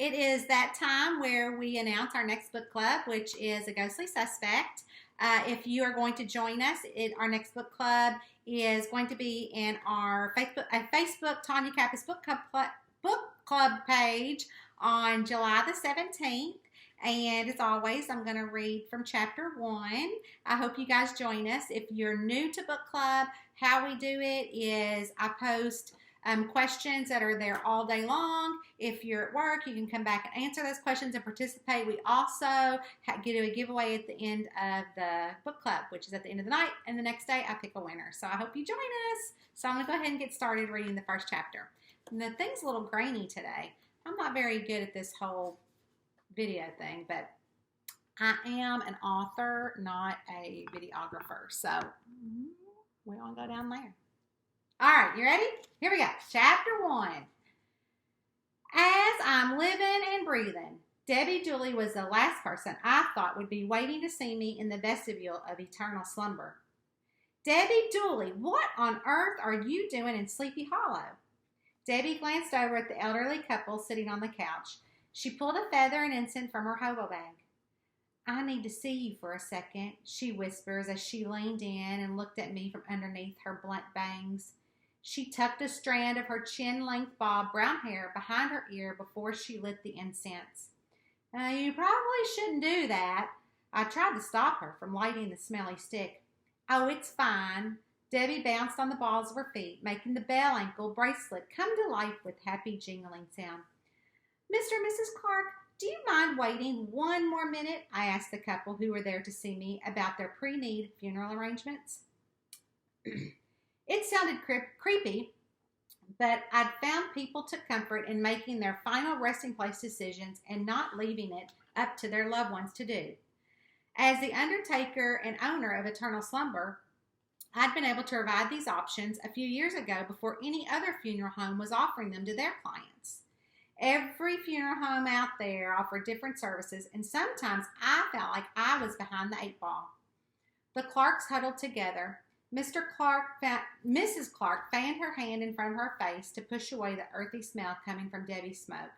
It is that time where we announce our next book club, which is A Ghostly Suspect. If you are going to join us, our next book club is going to be in our Facebook Tonya Kappes book club page on July the 17th. And as always, I'm going to read from chapter 1. I hope you guys join us. If you're new to book club, how we do it is I post questions that are there all day long. If you're at work, you can come back and answer those questions and participate. We also do a giveaway at the end of the book club, which is at the end of the night, and the next day I pick a winner. So I hope you join us. So I'm going to go ahead and get started reading the first chapter. And the thing's a little grainy today. I'm not very good at this whole video thing, but I am an author, not a videographer. So we're going to go down there. All right, you ready? Here we go. Chapter 1. As I'm living and breathing, Debbie Dooley was the last person I thought would be waiting to see me in the vestibule of eternal slumber. Debbie Dooley, what on earth are you doing in Sleepy Hollow? Debbie glanced over at the elderly couple sitting on the couch. She pulled a feather and incense from her hobo bag. I need to see you for a second, she whispers as she leaned in and looked at me from underneath her blunt bangs. She tucked a strand of her chin-length bob brown hair behind her ear before she lit the incense. You probably shouldn't do that. I tried to stop her from lighting the smelly stick. Oh, it's fine. Debbie bounced on the balls of her feet, making the bell ankle bracelet come to life with happy jingling sound. Mr. and Mrs. Clark, do you mind waiting one more minute? I asked the couple who were there to see me about their pre-need funeral arrangements. It sounded creepy, but I'd found people took comfort in making their final resting place decisions and not leaving it up to their loved ones to do. As the undertaker and owner of Eternal Slumber, I'd been able to provide these options a few years ago before any other funeral home was offering them to their clients. Every funeral home out there offered different services, and sometimes I felt like I was behind the 8 ball. The Clarks huddled together. Mrs. Clark fanned her hand in front of her face to push away the earthy smell coming from Debbie's smoke.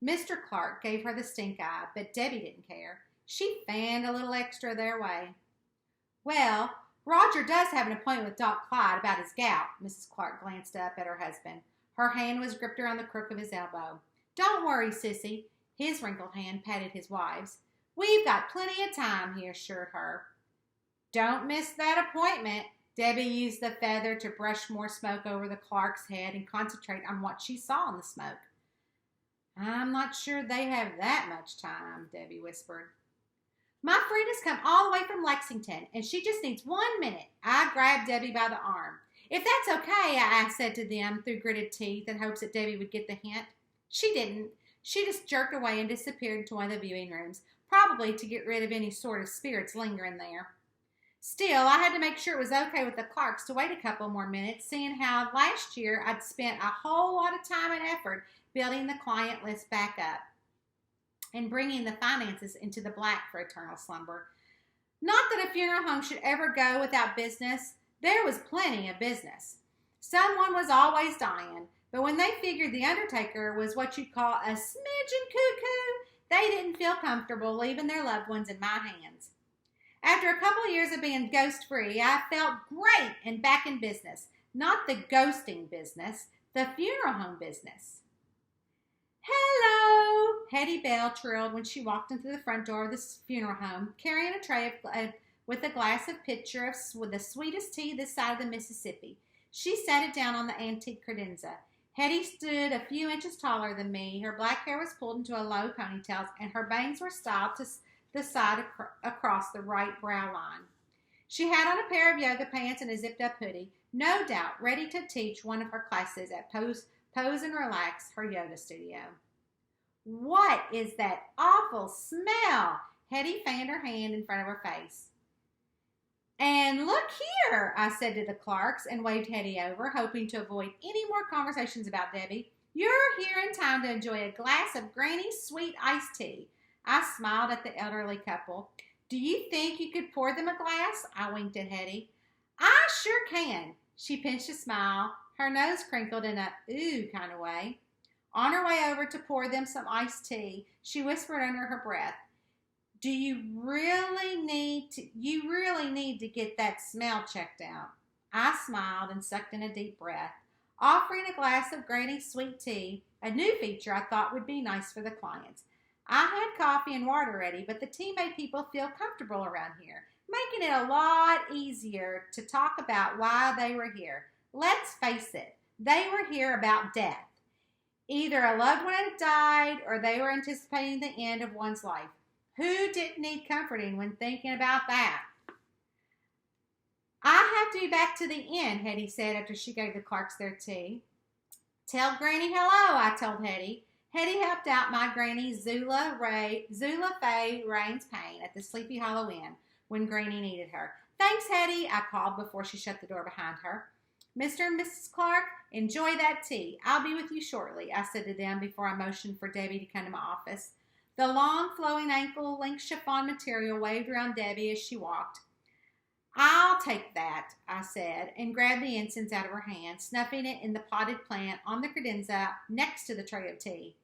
Mr. Clark gave her the stink eye, but Debbie didn't care. She fanned a little extra their way. Well, Roger does have an appointment with Doc Clyde about his gout. Mrs. Clark glanced up at her husband. Her hand was gripped around the crook of his elbow. Don't worry, sissy. His wrinkled hand patted his wife's. We've got plenty of time, he assured her. Don't miss that appointment. Debbie used the feather to brush more smoke over the Clark's head and concentrate on what she saw in the smoke. I'm not sure they have that much time, Debbie whispered. My friend has come all the way from Lexington, and she just needs 1 minute. I grabbed Debbie by the arm. If that's okay, I said to them through gritted teeth in hopes that Debbie would get the hint. She didn't. She just jerked away and disappeared into one of the viewing rooms, probably to get rid of any sort of spirits lingering there. Still, I had to make sure it was okay with the Clarks to wait a couple more minutes, seeing how last year I'd spent a whole lot of time and effort building the client list back up and bringing the finances into the black for Eternal Slumber. Not that a funeral home should ever go without business. There was plenty of business. Someone was always dying, but when they figured the undertaker was what you'd call a smidgen cuckoo, they didn't feel comfortable leaving their loved ones in my hands. After a couple of years of being ghost-free, I felt great and back in business. Not the ghosting business, the funeral home business. Hello, Hetty Bell trilled when she walked into the front door of the funeral home, carrying a tray with a glass of pitcher with the sweetest tea this side of the Mississippi. She set it down on the antique credenza. Hetty stood a few inches taller than me. Her black hair was pulled into a low ponytail, and her bangs were styled to the side across the right brow line. She had on a pair of yoga pants and a zipped-up hoodie, no doubt ready to teach one of her classes at Pose and Relax, her yoga studio. What is that awful smell? Hetty fanned her hand in front of her face. And look here, I said to the Clarks and waved Hetty over, hoping to avoid any more conversations about Debbie. You're here in time to enjoy a glass of Granny sweet iced tea. I smiled at the elderly couple. Do you think you could pour them a glass? I winked at Hetty. I sure can. She pinched a smile, her nose crinkled in a ooh kind of way. On her way over to pour them some iced tea, she whispered under her breath, you really need to get that smell checked out. I smiled and sucked in a deep breath, offering a glass of Granny's sweet tea, a new feature I thought would be nice for the clients. I had coffee and water ready, but the tea made people feel comfortable around here, making it a lot easier to talk about why they were here. Let's face it, they were here about death. Either a loved one had died or they were anticipating the end of one's life. Who didn't need comforting when thinking about that? I have to be back to the inn, Hetty said after she gave the Clarks their tea. Tell Granny hello, I told Hetty. Hetty helped out my Granny Zula Faye Rains Payne at the Sleepy Hollow Inn when Granny needed her. Thanks, Hetty, I called before she shut the door behind her. Mr. and Mrs. Clark, enjoy that tea. I'll be with you shortly, I said to them before I motioned for Debbie to come to my office. The long, flowing ankle-length chiffon material waved around Debbie as she walked. I'll take that, I said, and grabbed the incense out of her hand, snuffing it in the potted plant on the credenza next to the tray of tea.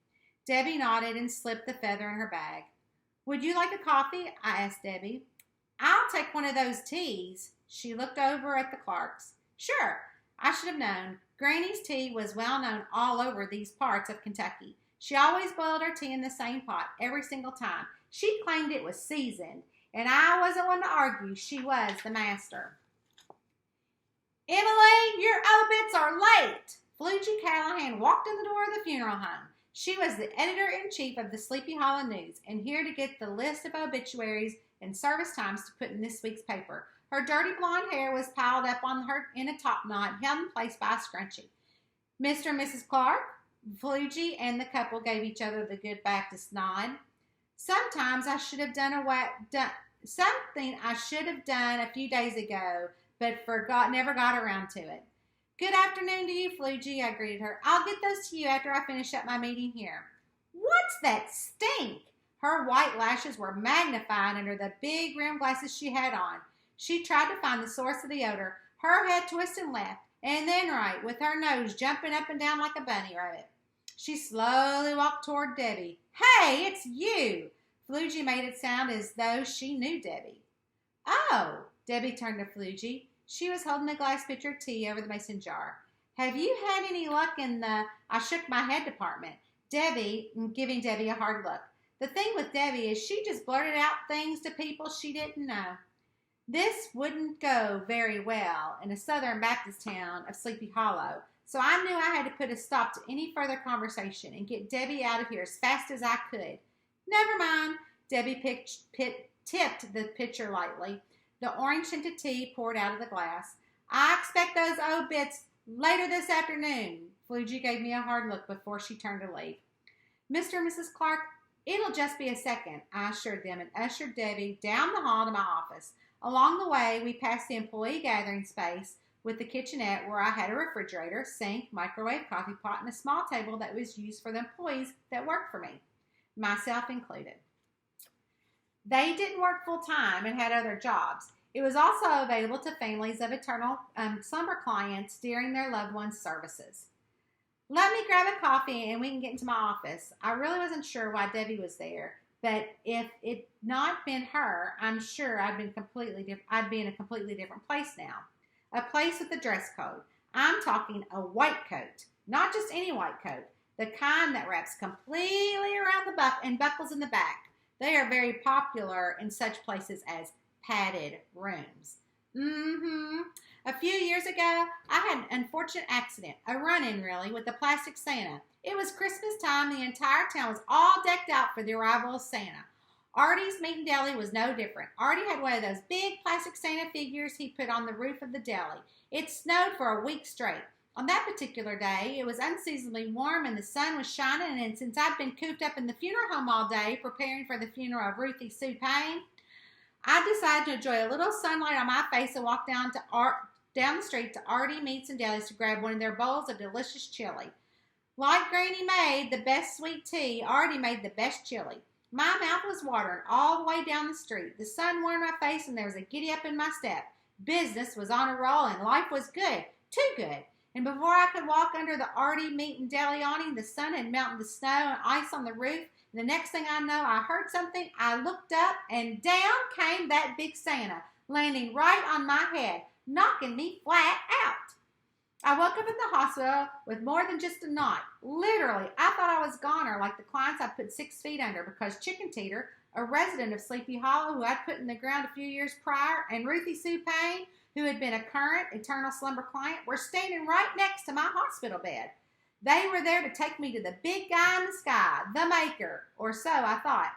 Debbie nodded and slipped the feather in her bag. Would you like a coffee? I asked Debbie. I'll take one of those teas. She looked over at the Clarks. Sure, I should have known. Granny's tea was well known all over these parts of Kentucky. She always boiled her tea in the same pot every single time. She claimed it was seasoned, and I wasn't one to argue. She was the master. Emily, your obits are late. Flugie Callahan walked in the door of the funeral home. She was the editor-in-chief of the Sleepy Hollow News and here to get the list of obituaries and service times to put in this week's paper. Her dirty blonde hair was piled up on her in a top knot, held in place by a scrunchie. Mr. and Mrs. Clark, Flugie and the couple gave each other the good Baptist nod. Sometimes I should have done something I should have done a few days ago, but never got around to it. Good afternoon to you, Flugie, I greeted her. I'll get those to you after I finish up my meeting here. What's that stink? Her white lashes were magnified under the big rimmed glasses she had on. She tried to find the source of the odor. Her head twisted left and then right, with her nose jumping up and down like a bunny rabbit. She slowly walked toward Debbie. Hey, it's you! Flugie made it sound as though she knew Debbie. Oh, Debbie turned to Flugie. She was holding a glass pitcher of tea over the mason jar. Have you had any luck in the I shook my head department? Debbie, giving Debbie a hard look. The thing with Debbie is she just blurted out things to people she didn't know. This wouldn't go very well in a Southern Baptist town of Sleepy Hollow, so I knew I had to put a stop to any further conversation and get Debbie out of here as fast as I could. Never mind, Debbie tipped the pitcher lightly. The orange-scented tea poured out of the glass. I expect those obits later this afternoon. Flugie gave me a hard look before she turned to leave. Mr. and Mrs. Clark, it'll just be a second, I assured them and ushered Debbie down the hall to my office. Along the way, we passed the employee gathering space with the kitchenette where I had a refrigerator, sink, microwave, coffee pot, and a small table that was used for the employees that worked for me, myself included. They didn't work full-time and had other jobs. It was also available to families of eternal slumber clients during their loved ones' services. Let me grab a coffee and we can get into my office. I really wasn't sure why Debbie was there, but if it not been her, I'm sure I'd be in a completely different place now. A place with a dress code. I'm talking a white coat, not just any white coat, the kind that wraps completely around the and buckles in the back. They are very popular in such places as padded rooms. A few years ago, I had an unfortunate accident, a run-in really, with a plastic Santa. It was Christmas time. The entire town was all decked out for the arrival of Santa. Artie's Meat and Deli was no different. Artie had one of those big plastic Santa figures he put on the roof of the deli. It snowed for a week straight. On that particular day, it was unseasonably warm and the sun was shining, and since I'd been cooped up in the funeral home all day preparing for the funeral of Ruthie Sue Payne, I decided to enjoy a little sunlight on my face and walk down the street to Artie Meats and Delis to grab one of their bowls of delicious chili. Like Granny made the best sweet tea, Artie made the best chili. My mouth was watering all the way down the street. The sun warmed my face and there was a giddy up in my step. Business was on a roll and life was good, too good. And before I could walk under the arty meat and deli awning, the sun had melted the snow and ice on the roof. And the next thing I know, I heard something. I looked up, and down came that big Santa, landing right on my head, knocking me flat out. I woke up in the hospital with more than just a knot. Literally, I thought I was goner like the clients I'd put 6 feet under because Chicken Teeter, a resident of Sleepy Hollow who I'd put in the ground a few years prior, and Ruthie Sue Payne, who had been a current Eternal Slumber client, were standing right next to my hospital bed. They were there to take me to the big guy in the sky, the maker, or so I thought.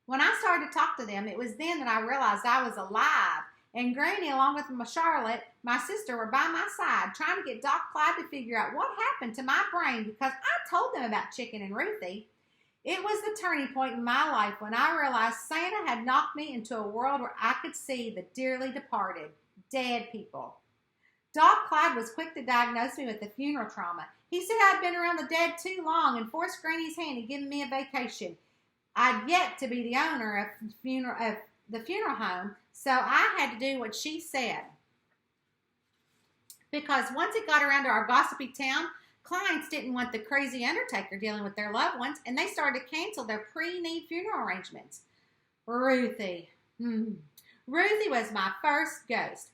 When I started to talk to them, it was then that I realized I was alive. And Granny, along with Charlotte, my sister, were by my side, trying to get Doc Clyde to figure out what happened to my brain because I told them about Chicken and Ruthie. It was the turning point in my life when I realized Santa had knocked me into a world where I could see the dearly departed, dead people. Doc Clyde was quick to diagnose me with the funeral trauma. He said I'd been around the dead too long and forced Granny's hand and given me a vacation. I'd yet to be the owner of the funeral home, so I had to do what she said. Because once it got around to our gossipy town, clients didn't want the crazy undertaker dealing with their loved ones, and they started to cancel their pre-need funeral arrangements. Ruthie. Ruthie was my first ghost.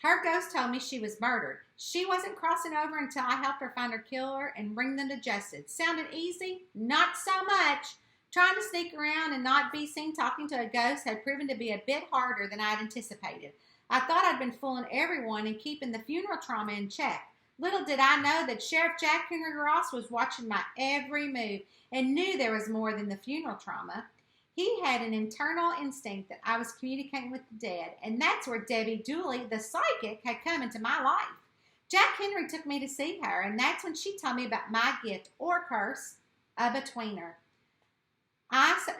Her ghost told me she was murdered. She wasn't crossing over until I helped her find her killer and bring them to justice. Sounded easy? Not so much. Trying to sneak around and not be seen talking to a ghost had proven to be a bit harder than I'd anticipated. I thought I'd been fooling everyone and keeping the funeral trauma in check. Little did I know that Sheriff Jack Henry Ross was watching my every move and knew there was more than the funeral trauma. He had an internal instinct that I was communicating with the dead, and that's where Debbie Dooley, the psychic, had come into my life. Jack Henry took me to see her, and that's when she told me about my gift, or curse, a betweener.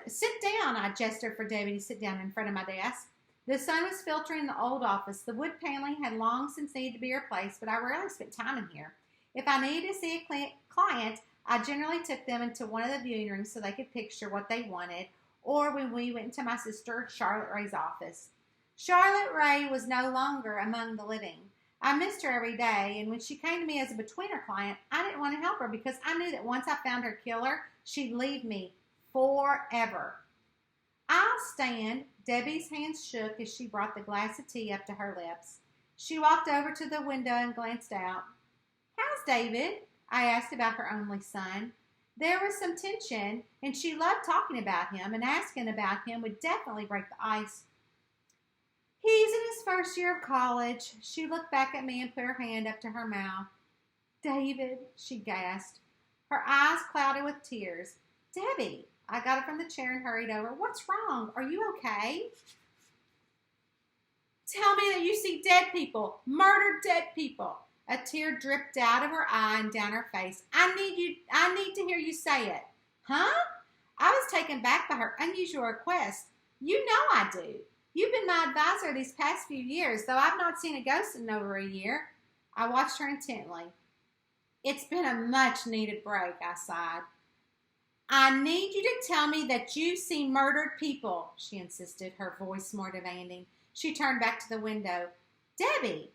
Sit down, I gestured for Debbie to sit down in front of my desk. The sun was filtering the old office. The wood paneling had long since needed to be replaced, but I rarely spent time in here. If I needed to see a client, I generally took them into one of the viewing rooms so they could picture what they wanted, or when we went into my sister Charlotte Ray's office. Charlotte Ray was no longer among the living. I missed her every day, and when she came to me as a betweener client, I didn't want to help her because I knew that once I found her killer, she'd leave me forever. I'll stand. Debbie's hands shook as she brought the glass of tea up to her lips. She walked over to the window and glanced out. How's David? I asked about her only son. There was some tension, and she loved talking about him, and asking about him would definitely break the ice. He's in his first year of college. She looked back at me and put her hand up to her mouth. David, she gasped. Her eyes clouded with tears. Debbie, I got up from the chair and hurried over. What's wrong? Are you okay? Tell me that you see dead people, murdered dead people. A tear dripped out of her eye and down her face. I need to hear you say it. Huh? I was taken back by her unusual request. You know I do. You've been my advisor these past few years, though I've not seen a ghost in over a year. I watched her intently. It's been a much-needed break, I sighed. I need you to tell me that you see murdered people, she insisted, her voice more demanding. She turned back to the window. Debbie!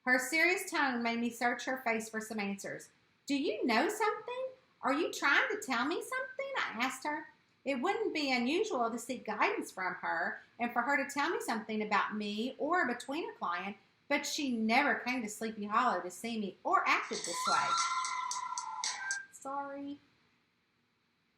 Her serious tone made me search her face for some answers. Do you know something? Are you trying to tell me something? I asked her. It wouldn't be unusual to seek guidance from her and for her to tell me something about me or a betweener client, but she never came to Sleepy Hollow to see me or acted this way. Sorry.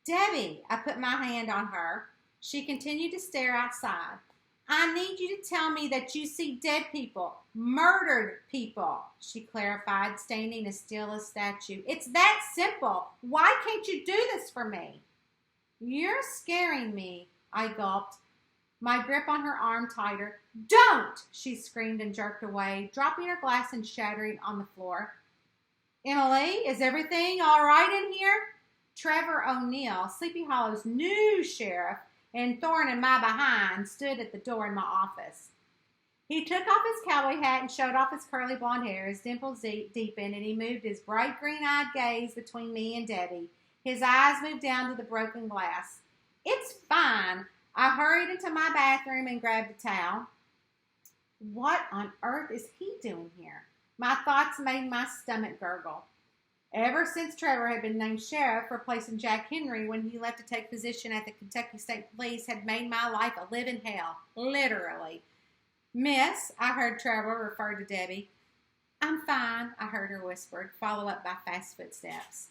Debbie, I put my hand on her. She continued to stare outside. I need you to tell me that you see dead people, murdered people, she clarified, standing as still as a statue. It's that simple. Why can't you do this for me? You're scaring me, I gulped, my grip on her arm tighter. Don't, she screamed and jerked away, dropping her glass and shattering on the floor. Emily, is everything all right in here? Trevor O'Neill, Sleepy Hollow's new sheriff, and thorn in my behind, stood at the door in my office. He took off his cowboy hat and showed off his curly blonde hair. His dimples deepened, and he moved his bright green-eyed gaze between me and Debbie. His eyes moved down to the broken glass. It's fine. I hurried into my bathroom and grabbed a towel. What on earth is he doing here? My thoughts made my stomach gurgle. Ever since Trevor had been named sheriff, replacing Jack Henry when he left to take position at the Kentucky State Police, had made my life a living hell, literally. Miss, I heard Trevor refer to Debbie. I'm fine, I heard her whispered, followed up by fast footsteps.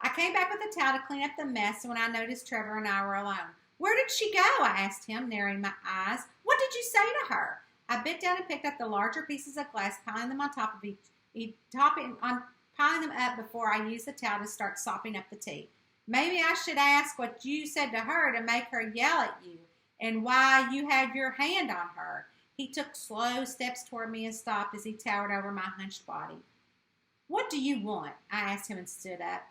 I came back with a towel to clean up the mess when I noticed Trevor and I were alone. Where did she go? I asked him, narrowing my eyes. What did you say to her? I bent down and picked up the larger pieces of glass, piling them on top of piling them up before I used the towel to start sopping up the tea. Maybe I should ask what you said to her to make her yell at you, and why you had your hand on her. He took slow steps toward me and stopped as he towered over my hunched body. What do you want? I asked him and stood up.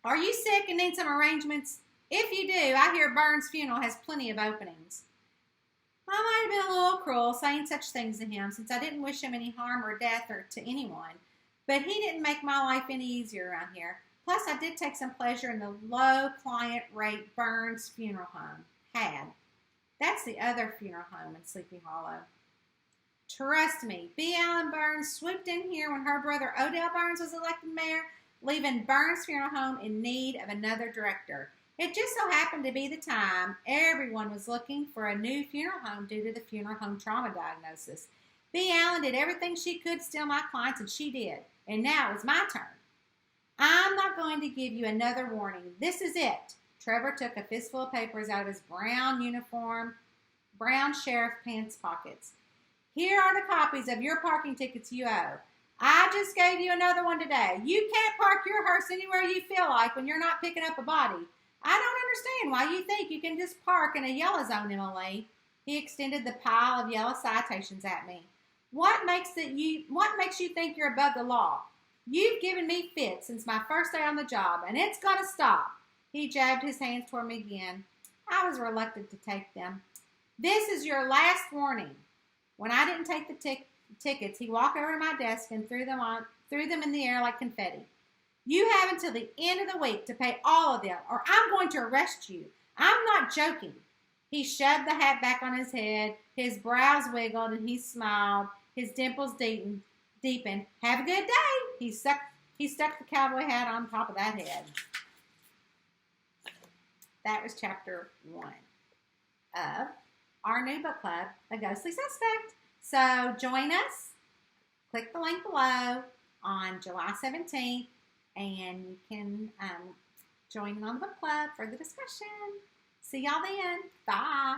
Are you sick and need some arrangements? If you do, I hear Burns' funeral has plenty of openings. I might have been a little cruel saying such things to him, since I didn't wish him any harm or death or to anyone. But he didn't make my life any easier around here. Plus, I did take some pleasure in the low client rate Burns' funeral home had. That's the other funeral home in Sleepy Hollow. Trust me, B. Allen Burns swooped in here when her brother Odell Burns was elected mayor, leaving Burns' funeral home in need of another director. It just so happened to be the time everyone was looking for a new funeral home due to the funeral home trauma diagnosis. B. Allen did everything she could to steal my clients, and she did. And now it was my turn. I'm not going to give you another warning. This is it. Trevor took a fistful of papers out of his brown sheriff pants pockets. Here are the copies of your parking tickets you owe. I just gave you another one today. You can't park your hearse anywhere you feel like when you're not picking up a body. I don't understand why you think you can just park in a yellow zone, Emily. He extended the pile of yellow citations at me. What makes you think you're above the law? You've given me fits since my first day on the job, and it's going to stop. He jabbed his hands toward me again. I was reluctant to take them. This is your last warning. When I didn't take the tickets, he walked over to my desk and threw them in the air like confetti. You have until the end of the week to pay all of them, or I'm going to arrest you. I'm not joking. He shoved the hat back on his head. His brows wiggled, and he smiled. His dimples deepened. Have a good day. He stuck the cowboy hat on top of that head. That was chapter 1 of our new book club, A Ghostly Suspect. So join us. Click the link below on July 17th, and you can join in on the book club for the discussion. See y'all then. Bye.